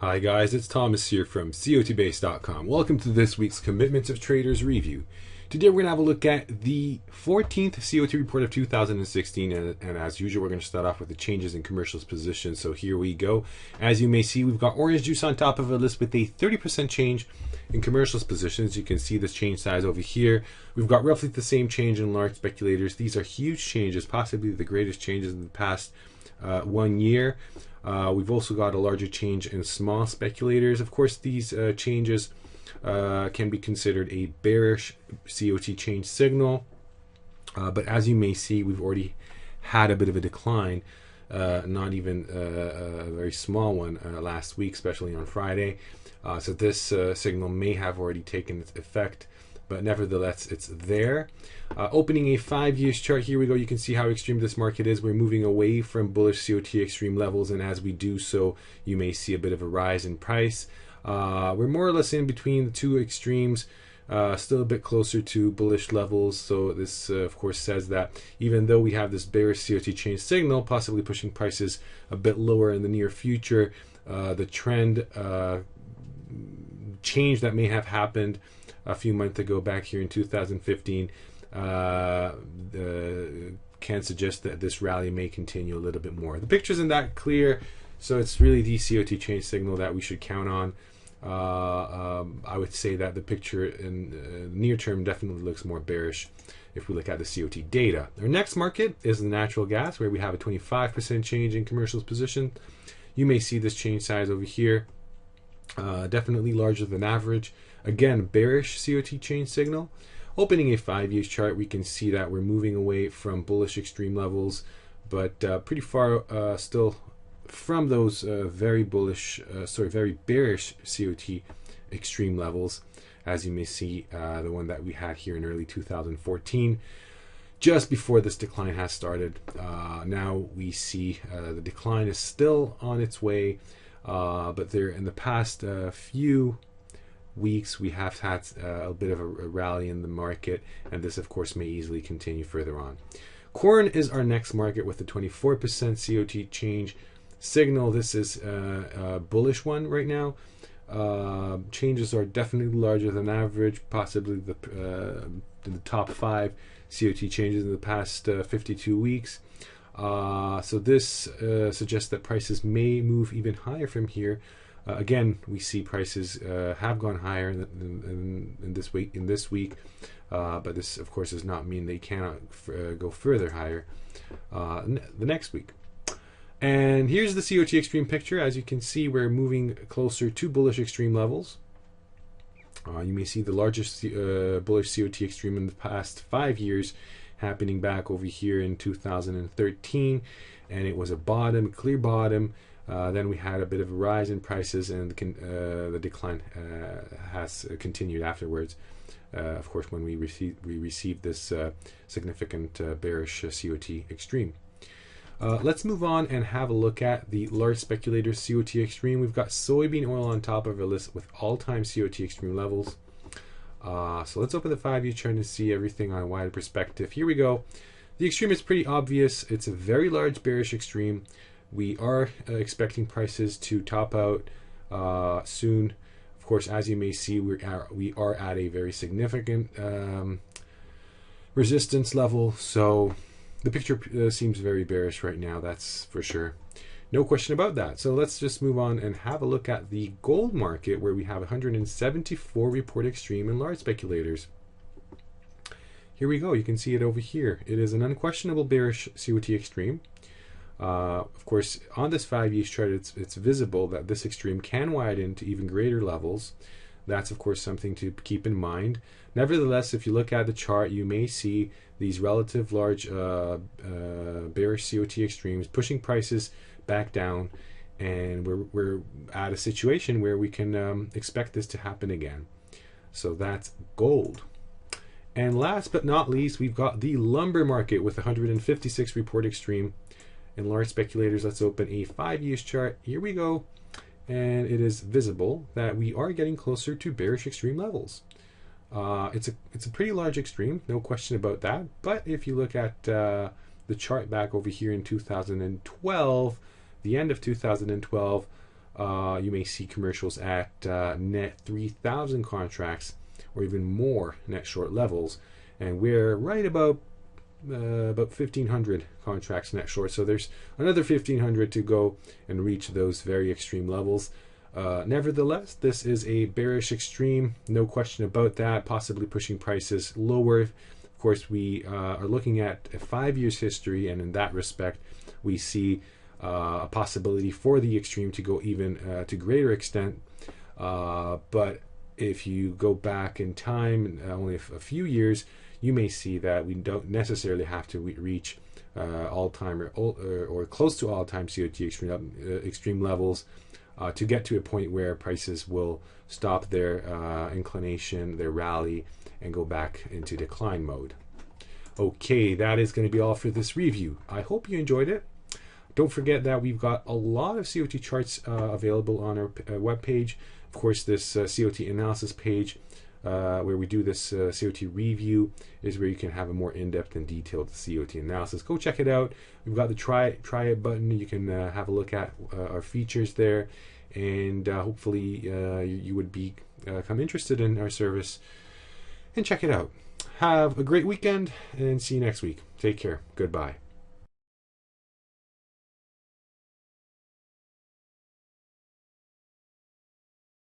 Hi guys, it's Thomas here from COTBase.com. Welcome to this week's Commitments of Traders review. Today we're going to have a look at the 14th COT report of 2016, and as usual we're going to start off with the changes in commercials position. So here we go. As you may see, we've got orange juice on top of a list with a 30% change in commercials positions. You can see this change size over here. We've got roughly the same change in large speculators. These are huge changes, possibly the greatest changes in the past 1 year. We've also got a larger change in small speculators. Of course, these changes can be considered a bearish COT change signal, but as you may see, we've already had a bit of a decline, not even a very small one last week, especially on Friday. So this signal may have already taken its effect, but nevertheless it's there. Opening a 5 years chart, here we go. You can see how extreme this market is. We're moving away from bullish COT extreme levels, and as we do so, you may see a bit of a rise in price. We're more or less in between the two extremes, still a bit closer to bullish levels. So this of course says that even though we have this bearish COT change signal possibly pushing prices a bit lower in the near future, the trend change that may have happened a few months ago back here in 2015 can suggest that this rally may continue a little bit more. The picture isn't that clear, so it's really the COT change signal that we should count on. I would say that the picture in near term definitely looks more bearish if we look at the COT data. Our next market is the natural gas, where we have a 25% change in commercials position. You may see this change size over here, definitely larger than average. Again, bearish COT change signal. Opening a 5 years chart, we can see that we're moving away from bullish extreme levels, but pretty far still from those very bearish COT extreme levels. As you may see, the one that we had here in early 2014, just before this decline has started. Now we see the decline is still on its way, but there in the past few weeks we have had a bit of a rally in the market, and this of course may easily continue further on. Corn is our next market with a 24% COT change signal. This is a bullish one right now. Changes are definitely larger than average, possibly in the top 5 COT changes in the past 52 weeks. So this suggests that prices may move even higher from here. Again, we see prices have gone higher in this week, but this of course does not mean they cannot go further higher the next week. And here's the COT extreme picture. As you can see, we're moving closer to bullish extreme levels. You may see the largest bullish COT extreme in the past 5 years happening back over here in 2013, and it was a bottom, clear bottom. Then we had a bit of a rise in prices, and the decline has continued afterwards. Of course, when we received this significant bearish COT extreme. Let's move on and have a look at the large speculator COT extreme. We've got soybean oil on top of a list with all-time COT extreme levels. So let's open the 5 year chart and see everything on a wider perspective. Here we go. The extreme is pretty obvious. It's a very large bearish extreme. We are expecting prices to top out soon. Of course, as you may see, we are at a very significant resistance level. So the picture seems very bearish right now, that's for sure. No question about that. So let's just move on and have a look at the gold market, where we have 174 report extreme in large speculators. Here we go. You can see it over here. It is an unquestionable bearish COT extreme. Of course, on this 5 years chart, it's visible that this extreme can widen to even greater levels. That's of course something to keep in mind. Nevertheless, if you look at the chart, you may see these relative large bearish COT extremes pushing prices back down, and we're at a situation where we can expect this to happen again. So that's gold. And last but not least, we've got the lumber market with 156 report extreme in large speculators. Let's open a 5 years chart. Here we go. And it is visible that we are getting closer to bearish extreme levels. It's a pretty large extreme, no question about that. But if you look at the chart back over here in 2012, the end of 2012, you may see commercials at net 3,000 contracts or even more net short levels, and we're right about 1,500 contracts net short. So there's another 1,500 to go and reach those very extreme levels. Nevertheless, this is a bearish extreme, no question about that, possibly pushing prices lower. Of course, we are looking at a 5 years history, and in that respect, we see a possibility for the extreme to go even to greater extent. But if you go back in time, only a few years, you may see that we don't necessarily have to reach all-time or close to all-time COT extreme levels to get to a point where prices will stop their inclination, their rally, and go back into decline mode. Okay, that is going to be all for this review. I hope you enjoyed it. Don't forget that we've got a lot of COT charts available on our webpage. Of course, this COT analysis page where we do this COT review is where you can have a more in-depth and detailed COT analysis. Go check it out. We've got the try it button. You can have a look at our features there, and hopefully you would become interested in our service and check it out. Have a great weekend and see you next week. Take care. Goodbye.